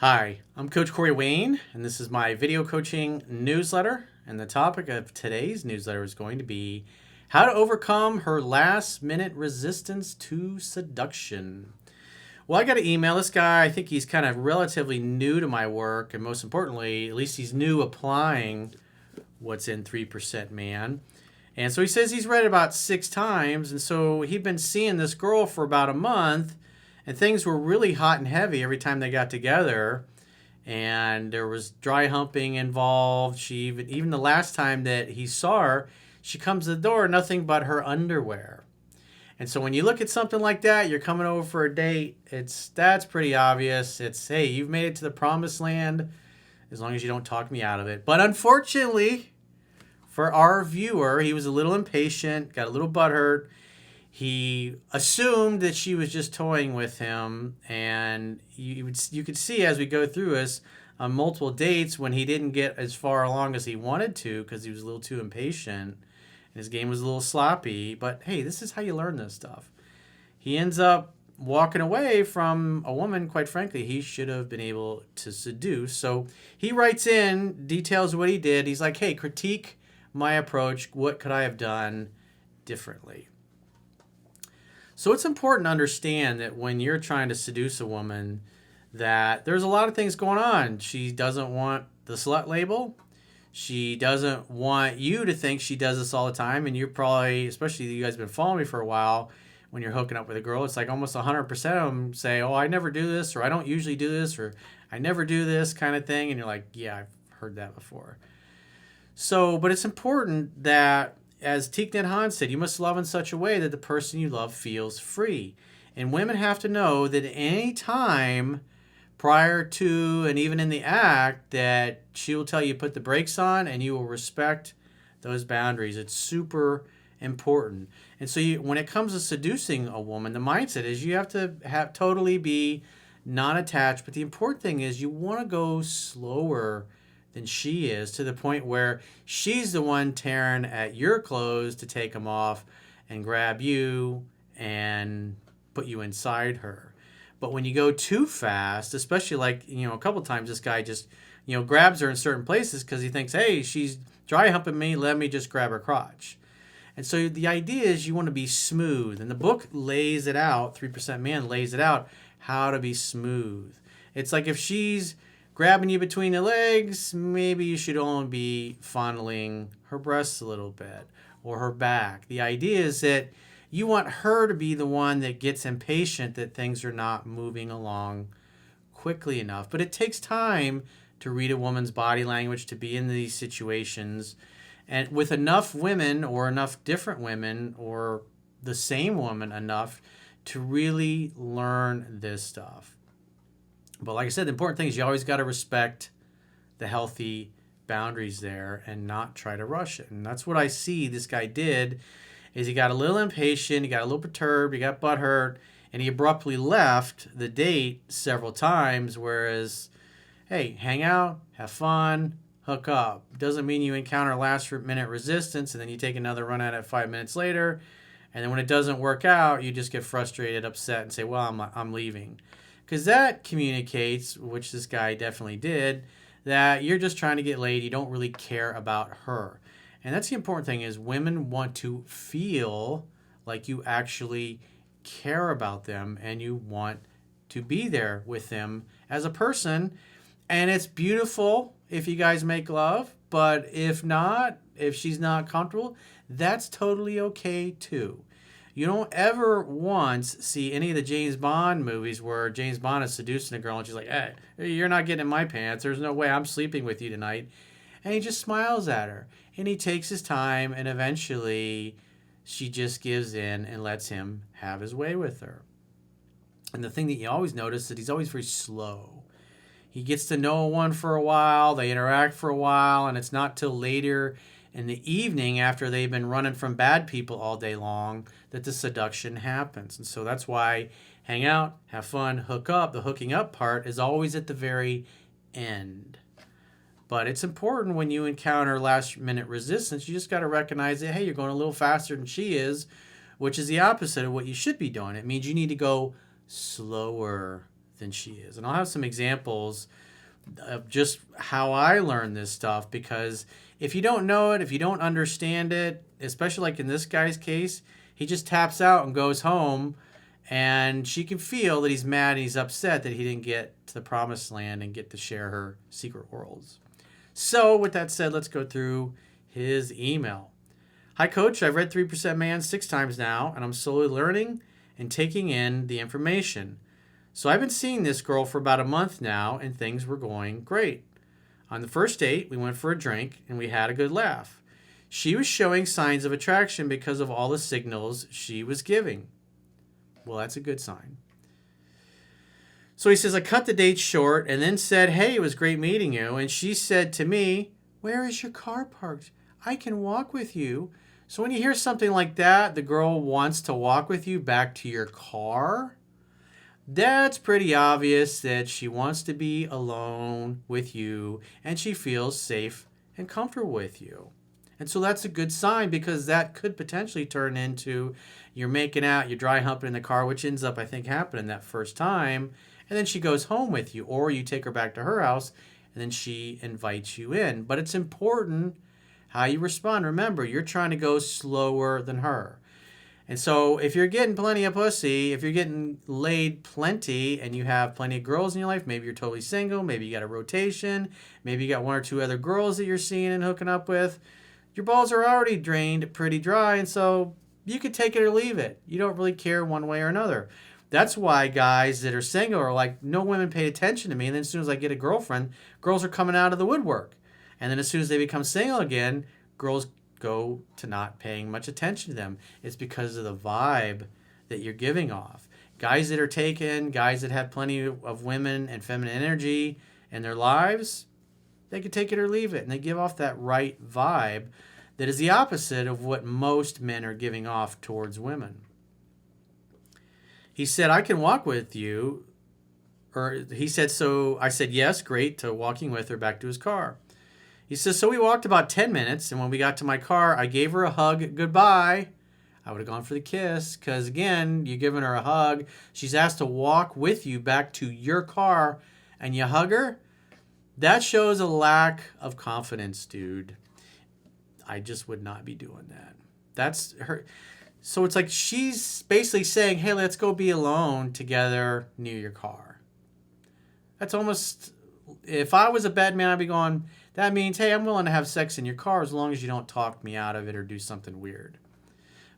Hi, I'm Coach Corey Wayne, and this is my video coaching newsletter. And the topic of today's newsletter is going to be how to overcome her last minute resistance to seduction. Well, I got an email. This guy, I think he's kind of relatively new to my work, and most importantly, at least he's new applying what's in 3% Man. And so he says he's read it about 6 times, and so he'd been seeing this girl for about a month, and things were really hot and heavy every time they got together. And there was dry humping involved. She even the last time that he saw her, she comes to the door, nothing but her underwear. And so when you look at something like that, you're coming over for a date. That's pretty obvious. It's, hey, you've made it to the promised land, as long as you don't talk me out of it. But unfortunately, for our viewer, he was a little impatient, got a little butthurt. He assumed that she was just toying with him, and you could see as we go through this on multiple dates when he didn't get as far along as he wanted to because he was a little too impatient and his game was a little sloppy. But hey, this is how you learn this stuff. He ends up walking away from a woman, quite frankly, he should have been able to seduce. So he writes in, details what he did. He's like, hey, critique my approach. What could I have done differently? So it's important to understand that when you're trying to seduce a woman, that there's a lot of things going on. She doesn't want the slut label. She doesn't want you to think she does this all the time. And you're probably, especially you guys have been following me for a while, when you're hooking up with a girl, it's like almost 100% of them say, oh, I never do this, or I don't usually do this, or I never do this kind of thing. And you're like, yeah, I've heard that before. So, but it's important that, as Thich Nhat Hanh said, you must love in such a way that the person you love feels free. And women have to know that any time prior to and even in the act that she will tell you put the brakes on and you will respect those boundaries. It's super important. And so when it comes to seducing a woman, the mindset is you have to totally be non-attached. But the important thing is you want to go slower than she is, to the point where she's the one tearing at your clothes to take them off and grab you and put you inside her. But when you go too fast, especially like, a couple times this guy just, grabs her in certain places because he thinks, hey, she's dry humping me, let me just grab her crotch. And so the idea is you want to be smooth. And the book lays it out, 3% Man lays it out, how to be smooth. It's like if she's grabbing you between the legs, maybe you should only be fondling her breasts a little bit or her back. The idea is that you want her to be the one that gets impatient that things are not moving along quickly enough. But it takes time to read a woman's body language, to be in these situations. And with enough women or enough different women or the same woman enough to really learn this stuff. But like I said, the important thing is you always got to respect the healthy boundaries there and not try to rush it. And that's what I see this guy did, is he got a little impatient, he got a little perturbed, he got butthurt, and he abruptly left the date several times, whereas, hey, hang out, have fun, hook up. Doesn't mean you encounter last minute resistance and then you take another run at it 5 minutes later. And then when it doesn't work out, you just get frustrated, upset, and say, well, I'm leaving. Because that communicates, which this guy definitely did, that you're just trying to get laid. You don't really care about her. And that's the important thing, is women want to feel like you actually care about them and you want to be there with them as a person. And it's beautiful if you guys make love. But if not, if she's not comfortable, that's totally okay too. You don't ever once see any of the James Bond movies where James Bond is seducing a girl and she's like, hey, you're not getting in my pants. There's no way I'm sleeping with you tonight. And he just smiles at her. And he takes his time, and eventually she just gives in and lets him have his way with her. And the thing that you always notice is that he's always very slow. He gets to know one for a while, they interact for a while, and it's not till later in the evening, after they've been running from bad people all day long, that the seduction happens. And so that's why hang out, have fun, hook up. The hooking up part is always at the very end. But it's important when you encounter last minute resistance, you just got to recognize that, hey, you're going a little faster than she is, which is the opposite of what you should be doing. It means you need to go slower than she is. And I'll have some examples of just how I learned this stuff, because if you don't know it, if you don't understand it, especially like in this guy's case, he just taps out and goes home, and she can feel that he's mad and he's upset that he didn't get to the promised land and get to share her secret worlds. So with that said, let's go through his email. Hi, Coach. I've read 3% Man 6 times now, and I'm slowly learning and taking in the information. So I've been seeing this girl for about a month now, and things were going great. On the first date, we went for a drink, and we had a good laugh. She was showing signs of attraction because of all the signals she was giving. Well, that's a good sign. So he says, I cut the date short and then said, hey, it was great meeting you. And she said to me, where is your car parked? I can walk with you. So when you hear something like that, the girl wants to walk with you back to your car. That's pretty obvious that she wants to be alone with you and she feels safe and comfortable with you. And so that's a good sign, because that could potentially turn into you're making out, you're dry humping in the car, which ends up, I think, happening that first time. And then she goes home with you, or you take her back to her house and then she invites you in. But it's important how you respond. Remember, you're trying to go slower than her. And so if you're getting plenty of pussy, if you're getting laid plenty and you have plenty of girls in your life, maybe you're totally single, maybe you got a rotation, maybe you got 1 or 2 other girls that you're seeing and hooking up with, your balls are already drained pretty dry, and so you could take it or leave it. You don't really care one way or another. That's why guys that are single are like, no women pay attention to me, and then as soon as I get a girlfriend, girls are coming out of the woodwork. And then as soon as they become single again, girls go to not paying much attention to them. It's because of the vibe that you're giving off. Guys that are taken, guys that have plenty of women and feminine energy in their lives, they can take it or leave it. And they give off that right vibe that is the opposite of what most men are giving off towards women. He said, I can walk with you. Or he said, so I said, yes, great, to walking with her back to his car. He says, so we walked about 10 minutes, and when we got to my car, I gave her a hug goodbye. I would have gone for the kiss, because, again, you're giving her a hug. She's asked to walk with you back to your car, and you hug her. That shows a lack of confidence, dude. I just would not be doing that. That's her. So it's like she's basically saying, hey, let's go be alone together near your car. That's almost, if I was a bad man, I'd be going, that means, hey, I'm willing to have sex in your car as long as you don't talk me out of it or do something weird.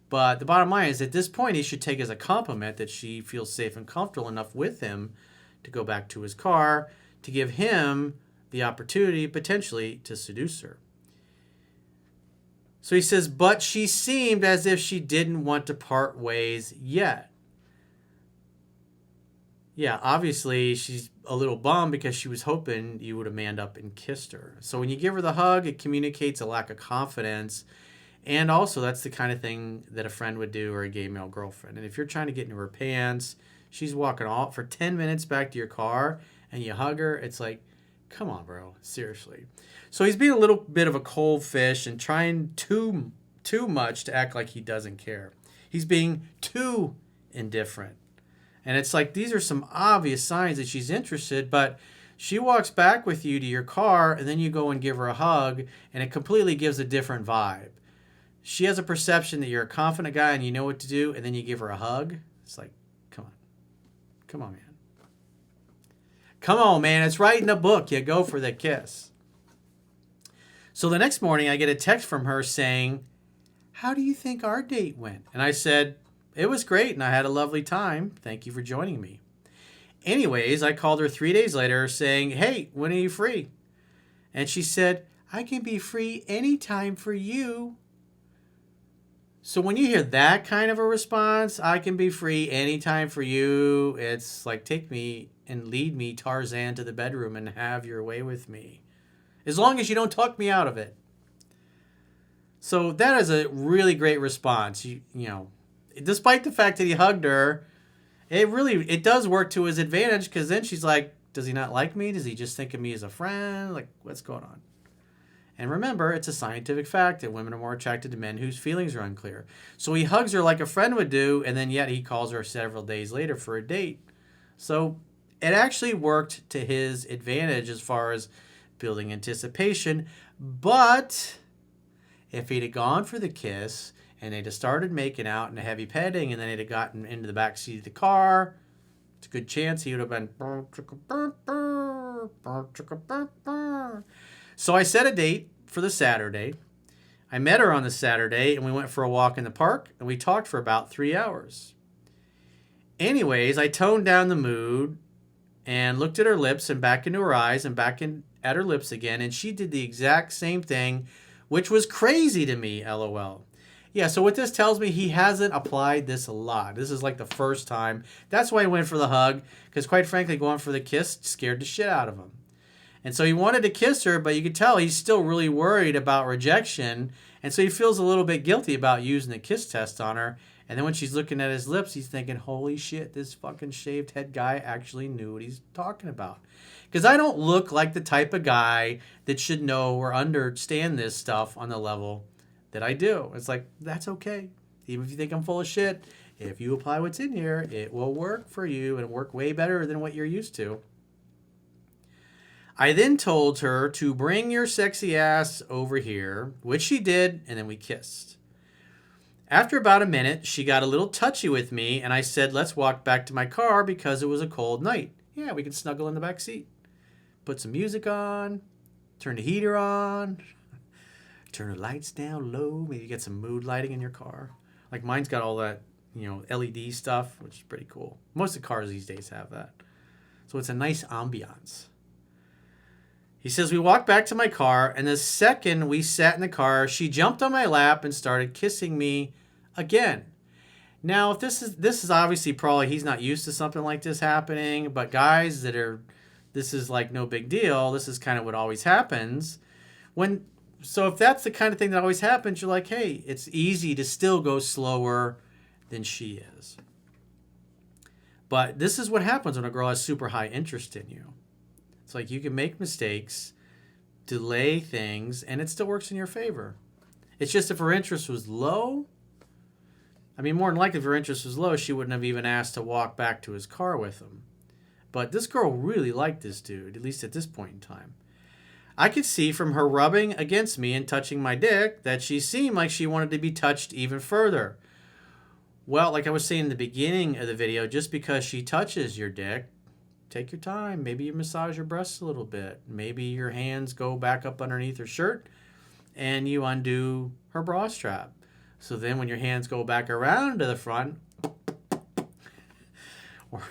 But the bottom line is, at this point, he should take as a compliment that she feels safe and comfortable enough with him to go back to his car, to give him the opportunity potentially to seduce her. So he says, but she seemed as if she didn't want to part ways yet. Yeah, obviously she's a little bummed because she was hoping you would have manned up and kissed her. So when you give her the hug, it communicates a lack of confidence. And also that's the kind of thing that a friend would do, or a gay male girlfriend. And if you're trying to get into her pants, she's walking all for 10 minutes back to your car and you hug her, it's like, come on, bro, seriously. So he's being a little bit of a cold fish and trying too much to act like he doesn't care. He's being too indifferent. And it's like, these are some obvious signs that she's interested, but she walks back with you to your car and then you go and give her a hug and it completely gives a different vibe. She has a perception that you're a confident guy and you know what to do, and then you give her a hug. It's like, come on. Come on, man. Come on, man. It's right in the book. You go for the kiss. So the next morning I get a text from her saying, how do you think our date went? And I said, it was great and I had a lovely time. Thank you for joining me. Anyways, I called her 3 days later saying, hey, when are you free? And she said, I can be free anytime for you. So when you hear that kind of a response, I can be free anytime for you, it's like, take me and lead me, Tarzan, to the bedroom and have your way with me. As long as you don't talk me out of it. So that is a really great response. You know, despite the fact that he hugged her, it does work to his advantage, because then she's like, does he not like me? Does he just think of me as a friend? Like, what's going on? And remember, it's a scientific fact that women are more attracted to men whose feelings are unclear. So he hugs her like a friend would do, and then yet he calls her several days later for a date. So it actually worked to his advantage as far as building anticipation. But if he'd have gone for the kiss and they'd have started making out and a heavy petting and then they'd have gotten into the back seat of the car, it's a good chance he would have been. So I set a date for the Saturday. I met her on the Saturday and we went for a walk in the park and we talked for about 3 hours. Anyways, I toned down the mood and looked at her lips and back into her eyes and back at her lips again, and she did the exact same thing, which was crazy to me, LOL. Yeah, so what this tells me, he hasn't applied this a lot. This is like the first time. That's why he went for the hug, because quite frankly, going for the kiss scared the shit out of him. And so he wanted to kiss her, but you could tell he's still really worried about rejection, and so he feels a little bit guilty about using the kiss test on her. And then when she's looking at his lips, he's thinking, holy shit, this fucking shaved head guy actually knew what he's talking about. Because I don't look like the type of guy that should know or understand this stuff on the level that I do. It's like, that's okay. Even if you think I'm full of shit, if you apply what's in here, it will work for you and work way better than what you're used to. I then told her to bring your sexy ass over here, which she did, and then we kissed. After about a minute, she got a little touchy with me, and I said, let's walk back to my car because it was a cold night. Yeah, we can snuggle in the back seat. Put some music on, turn the heater on, turn the lights down low, maybe get some mood lighting in your car. Like mine's got all that, LED stuff, which is pretty cool. Most of the cars these days have that. So it's a nice ambiance. He says, we walked back to my car, and the second we sat in the car, she jumped on my lap and started kissing me again. Now, if this is obviously probably he's not used to something like this happening, but guys this is like no big deal. This is kind of what always happens. So if that's the kind of thing that always happens, you're like, hey, it's easy to still go slower than she is. But this is what happens when a girl has super high interest in you. It's like you can make mistakes, delay things, and it still works in your favor. It's just if her interest was low, more than likely if her interest was low, she wouldn't have even asked to walk back to his car with him. But this girl really liked this dude, at least at this point in time. I could see from her rubbing against me and touching my dick that she seemed like she wanted to be touched even further. Well, like I was saying in the beginning of the video, just because she touches your dick, take your time. Maybe you massage your breasts a little bit. Maybe your hands go back up underneath her shirt and you undo her bra strap. So then when your hands go back around to the front, or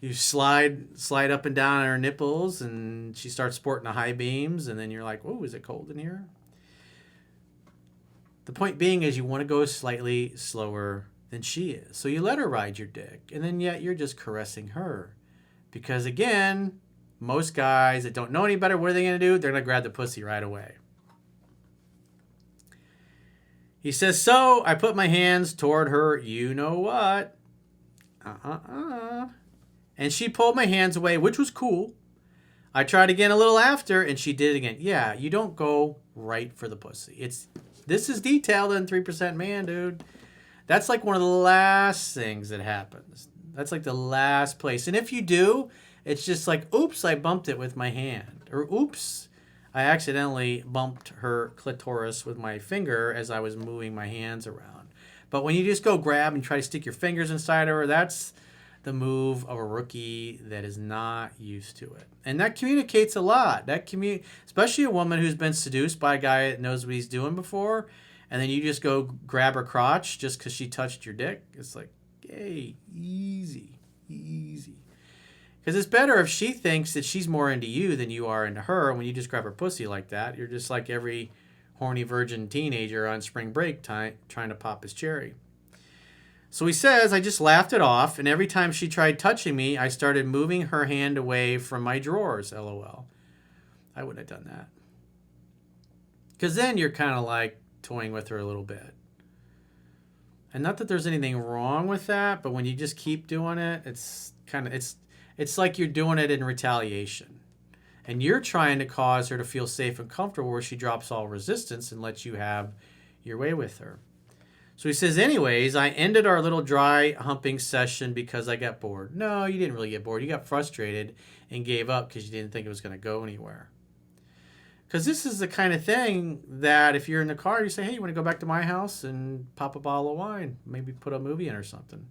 you slide up and down on her nipples and she starts sporting the high beams, and then you're like, oh, is it cold in here? The point being is you want to go slightly slower than she is. So you let her ride your dick, and then yet you're just caressing her. Because again, most guys that don't know any better, what are they going to do? They're going to grab the pussy right away. He says, so I put my hands toward her, you know what? And she pulled my hands away, which was cool. I tried again a little after, and she did it again. Yeah, you don't go right for the pussy. This is detailed in 3% Man, dude. That's like one of the last things that happens. That's like the last place. And if you do, it's just like, oops, I bumped it with my hand. Or oops, I accidentally bumped her clitoris with my finger as I was moving my hands around. But when you just go grab and try to stick your fingers inside of her, that's the move of a rookie that is not used to it. And that communicates a lot. Especially a woman who's been seduced by a guy that knows what he's doing before, and then you just go grab her crotch just because she touched your dick. It's like, hey, easy. Because it's better if she thinks that she's more into you than you are into her. And when you just grab her pussy like that, you're just like every horny virgin teenager on spring break trying to pop his cherry. So he says, I just laughed it off, and every time she tried touching me, I started moving her hand away from my drawers, LOL. I wouldn't have done that. Because then you're kind of like toying with her a little bit. And not that there's anything wrong with that, but when you just keep doing it, it's like you're doing it in retaliation. And you're trying to cause her to feel safe and comfortable where she drops all resistance and lets you have your way with her. So he says, anyways, I ended our little dry humping session because I got bored. No, you didn't really get bored. You got frustrated and gave up because you didn't think it was going to go anywhere. Because this is the kind of thing that if you're in the car, you say, hey, you want to go back to my house and pop a bottle of wine, maybe put a movie in or something.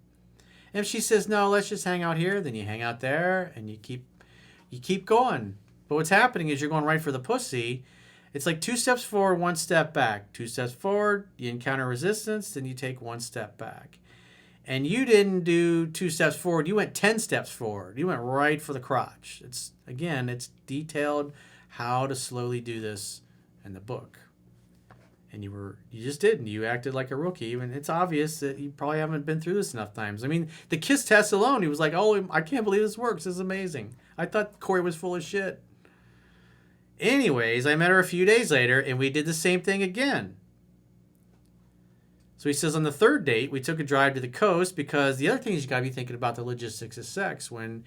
And if she says, no, let's just hang out here, then you hang out there and you keep going. But what's happening is you're going right for the pussy. It's like 2 steps forward, 1 step back. 2 steps forward, you encounter resistance, then you take 1 step back. And you didn't do 2 steps forward, you went 10 steps forward. You went right for the crotch. It's detailed how to slowly do this in the book. And you just didn't. You acted like a rookie. And it's obvious that you probably haven't been through this enough times. I mean, the kiss test alone, he was like, oh, I can't believe this works. This is amazing. I thought Corey was full of shit. Anyways, I met her a few days later, and we did the same thing again. So he says, on the 3rd date, we took a drive to the coast because the other thing is you got to be thinking about the logistics of sex. When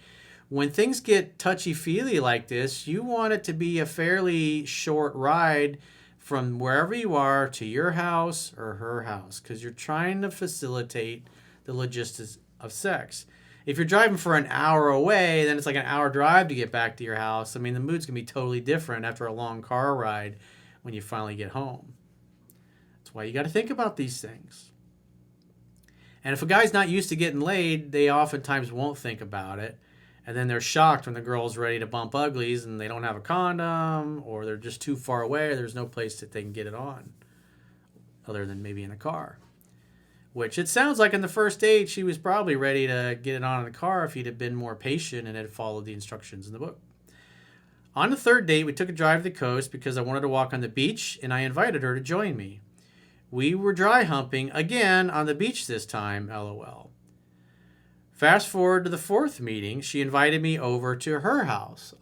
things get touchy-feely like this, you want it to be a fairly short ride from wherever you are to your house or her house because you're trying to facilitate the logistics of sex. If you're driving for an hour away, then it's like an hour drive to get back to your house. I mean, the mood's going to be totally different after a long car ride when you finally get home. That's why you got to think about these things. And if a guy's not used to getting laid, they oftentimes won't think about it. And then they're shocked when the girl's ready to bump uglies and they don't have a condom or they're just too far away. There's no place that they can get it on other than maybe in a car. Which it sounds like in the first date, she was probably ready to get it on in the car if he'd have been more patient and had followed the instructions in the book. On the 3rd date, we took a drive to the coast because I wanted to walk on the beach and I invited her to join me. We were dry humping again on the beach this time, LOL. Fast forward to the 4th meeting, she invited me over to her house.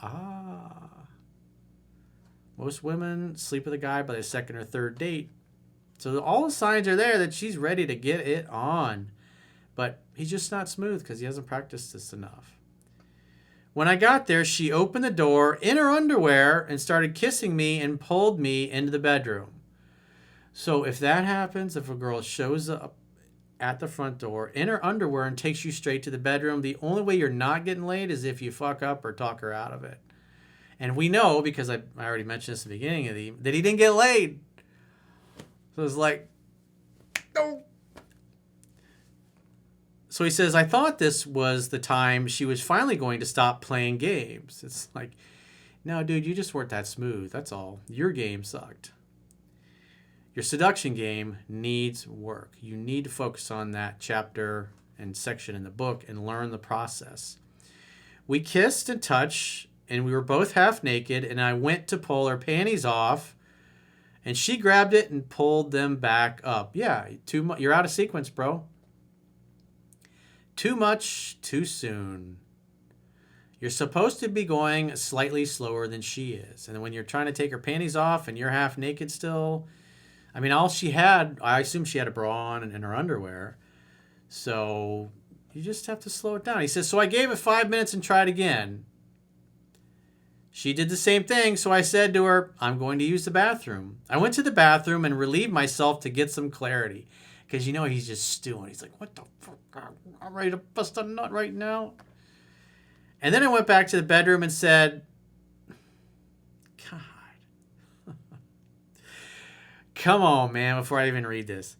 Most women sleep with a guy by the 2nd or 3rd date. So all the signs are there that she's ready to get it on. But he's just not smooth because he hasn't practiced this enough. When I got there, she opened the door in her underwear and started kissing me and pulled me into the bedroom. So if that happens, if a girl shows up at the front door in her underwear and takes you straight to the bedroom, the only way you're not getting laid is if you fuck up or talk her out of it. And we know, because I already mentioned this at the beginning of that he didn't get laid. So it's like, no. So he says, I thought this was the time she was finally going to stop playing games. It's like, no, dude, you just weren't that smooth. That's all. Your game sucked. Your seduction game needs work. You need to focus on that chapter and section in the book and learn the process. We kissed and touched, and we were both half naked, and I went to pull her panties off, and she grabbed it and pulled them back up. Yeah, you're out of sequence, bro. Too much, too soon. You're supposed to be going slightly slower than she is. And when you're trying to take her panties off and you're half naked still, I mean, all she had, I assume she had a bra on and her underwear. So you just have to slow it down. He says, so I gave it 5 minutes and tried again. She did the same thing, so I said to her, I'm going to use the bathroom. I went to the bathroom and relieved myself to get some clarity. Because he's just stewing. He's like, what the fuck? I'm ready to bust a nut right now. And then I went back to the bedroom and said, God. Come on, man, before I even read this.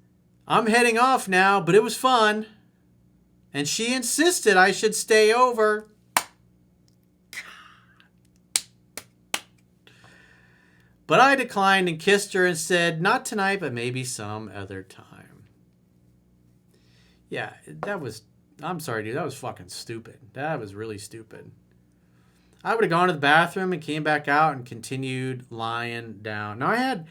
I'm heading off now, but it was fun. And she insisted I should stay over. But I declined and kissed her and said, not tonight, but maybe some other time. Yeah, I'm sorry, dude, that was fucking stupid. That was really stupid. I would have gone to the bathroom and came back out and continued lying down. Now,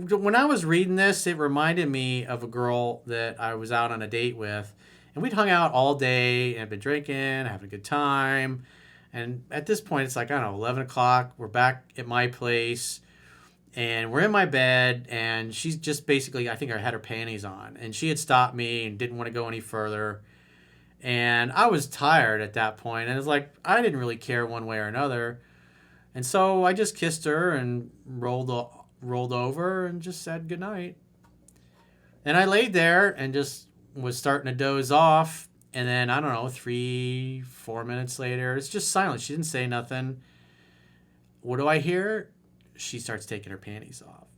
when I was reading this, it reminded me of a girl that I was out on a date with. And we'd hung out all day and been drinking, having a good time. And at this point, it's like, I don't know, 11 o'clock. We're back at my place. And we're in my bed. And she's just basically, I think I had her panties on. And she had stopped me and didn't want to go any further. And I was tired at that point. And it's like, I didn't really care one way or another. And so I just kissed her and rolled over and just said goodnight. And I laid there and just was starting to doze off. And then, I don't know, 3-4 minutes later, it's just silent. She didn't say nothing. What do I hear? She starts taking her panties off.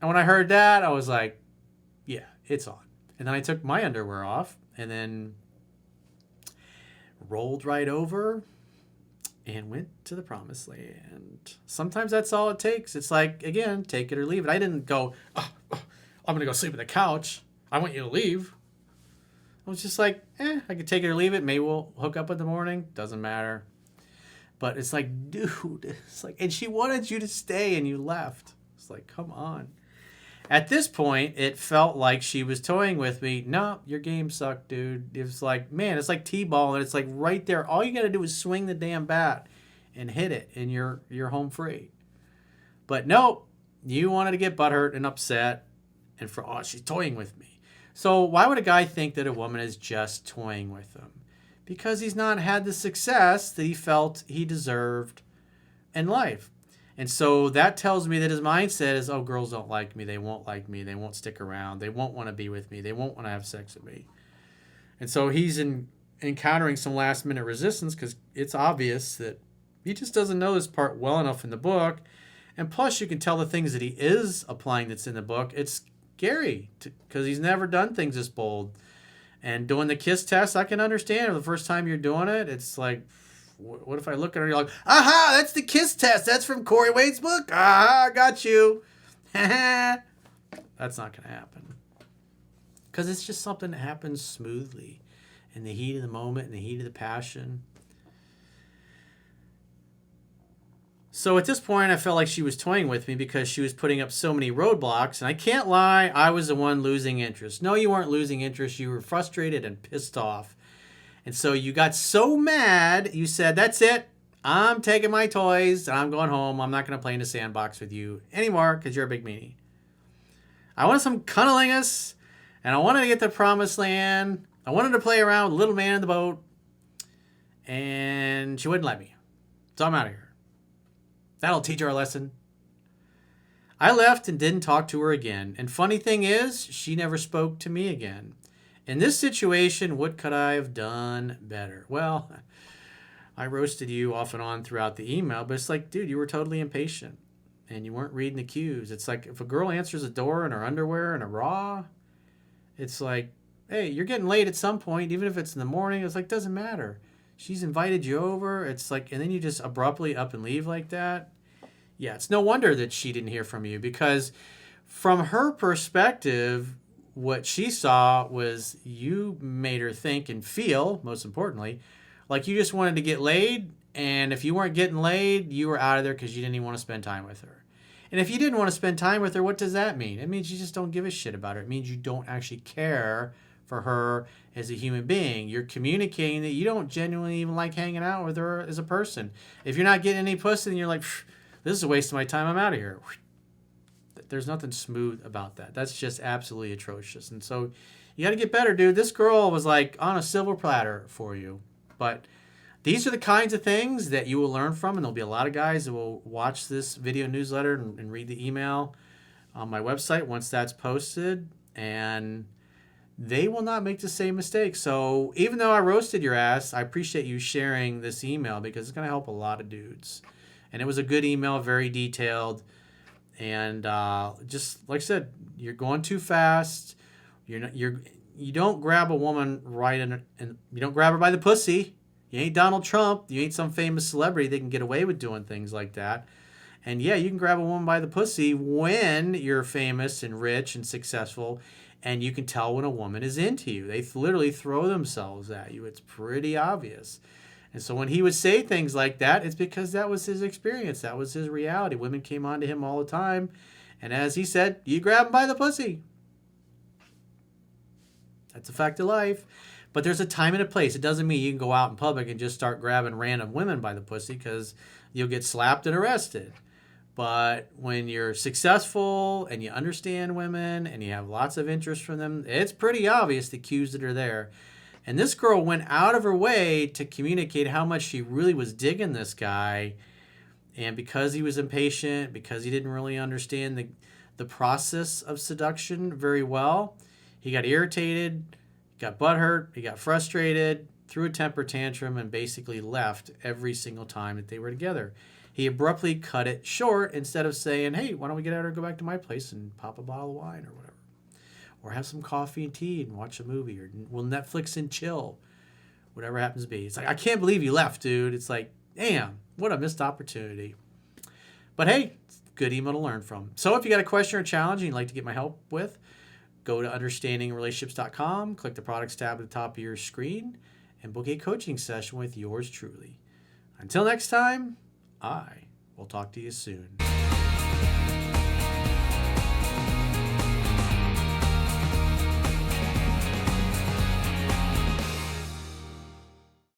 And when I heard that, I was like, yeah, it's on. And then I took my underwear off and then rolled right over and went to the promised land. Sometimes that's all it takes. It's like, again, take it or leave it. I didn't go, I'm going to go sleep on the couch. I want you to leave. I was just like, I could take it or leave it. Maybe we'll hook up in the morning. Doesn't matter. But it's like, dude, it's like, and she wanted you to stay and you left. It's like, come on. At this point, it felt like she was toying with me. No, your game sucked, dude. It was like, man, it's like T-ball, and it's like right there. All you got to do is swing the damn bat and hit it, and you're home free. But nope, you wanted to get butthurt and upset, and she's toying with me. So why would a guy think that a woman is just toying with him? Because he's not had the success that he felt he deserved in life. And so that tells me that his mindset is, oh, girls don't like me. They won't like me. They won't stick around. They won't want to be with me. They won't want to have sex with me. And so he's encountering some last minute resistance because it's obvious that he just doesn't know this part well enough in the book. And plus, you can tell the things that he is applying that's in the book. It's scary because he's never done things this bold. And doing the kiss test, I can understand. The first time you're doing it, it's like, what if I look at her and you're like, aha, that's the kiss test. That's from Corey Wade's book. Aha, got you. That's not going to happen. Because it's just something that happens smoothly in the heat of the moment, in the heat of the passion. So at this point, I felt like she was toying with me because she was putting up so many roadblocks. And I can't lie, I was the one losing interest. No, you weren't losing interest. You were frustrated and pissed off. And so you got so mad, you said, that's it. I'm taking my toys and I'm going home. I'm not going to play in the sandbox with you anymore because you're a big meanie. I wanted some cunnilingus and I wanted to get to the promised land. I wanted to play around with little man in the boat. And she wouldn't let me. So I'm out of here. That'll teach her a lesson. I left and didn't talk to her again. And funny thing is, she never spoke to me again. In this situation, what could I have done better? Well, I roasted you off and on throughout the email, but it's like, dude, you were totally impatient and you weren't reading the cues. It's like if a girl answers a door in her underwear and a bra, it's like, hey, you're getting late at some point, even if it's in the morning. It's like, doesn't matter. She's invited you over. It's like, and then you just abruptly up and leave like that. Yeah, it's no wonder that she didn't hear from you because from her perspective, what she saw was you made her think and feel, most importantly, like you just wanted to get laid. And if you weren't getting laid, you were out of there because you didn't even want to spend time with her. And if you didn't want to spend time with her, what does that mean? It means you just don't give a shit about her. It means you don't actually care for her as a human being. You're communicating that you don't genuinely even like hanging out with her as a person. If you're not getting any pussy, then you're like, this is a waste of my time. I'm out of here. There's nothing smooth about that. That's just absolutely atrocious. And so you got to get better, dude. This girl was like on a silver platter for you. But these are the kinds of things that you will learn from. And there'll be a lot of guys that will watch this video newsletter and read the email on my website once that's posted. And they will not make the same mistake. So even though I roasted your ass, I appreciate you sharing this email because it's going to help a lot of dudes. And it was a good email, very detailed. And just like I said, you're going too fast. You don't grab a woman right and you don't grab her by the pussy. You ain't Donald Trump. You ain't some famous celebrity that can get away with doing things like that. And yeah, you can grab a woman by the pussy when you're famous and rich and successful, and you can tell when a woman is into you. They literally throw themselves at you. It's pretty obvious. And so when he would say things like that, it's because that was his experience. That was his reality. Women came on to him all the time. And as he said, you grab him by the pussy. That's a fact of life. But there's a time and a place. It doesn't mean you can go out in public and just start grabbing random women by the pussy because you'll get slapped and arrested. But when you're successful and you understand women and you have lots of interest from them, it's pretty obvious the cues that are there. And this girl went out of her way to communicate how much she really was digging this guy. And because he was impatient, because he didn't really understand the process of seduction very well, He got irritated, got butthurt, he got frustrated, threw a temper tantrum, and basically left every single time that they were together. He abruptly cut it short instead of saying, hey, why don't we get out and go back to my place and pop a bottle of wine or whatever. Or have some coffee and tea and watch a movie. Or we'll Netflix and chill. Whatever happens to be. It's like, I can't believe you left, dude. It's like, damn, what a missed opportunity. But hey, good email to learn from. So if you got a question or a challenge and you'd like to get my help with, go to understandingrelationships.com, click the products tab at the top of your screen, and book a coaching session with yours truly. Until next time, I will talk to you soon.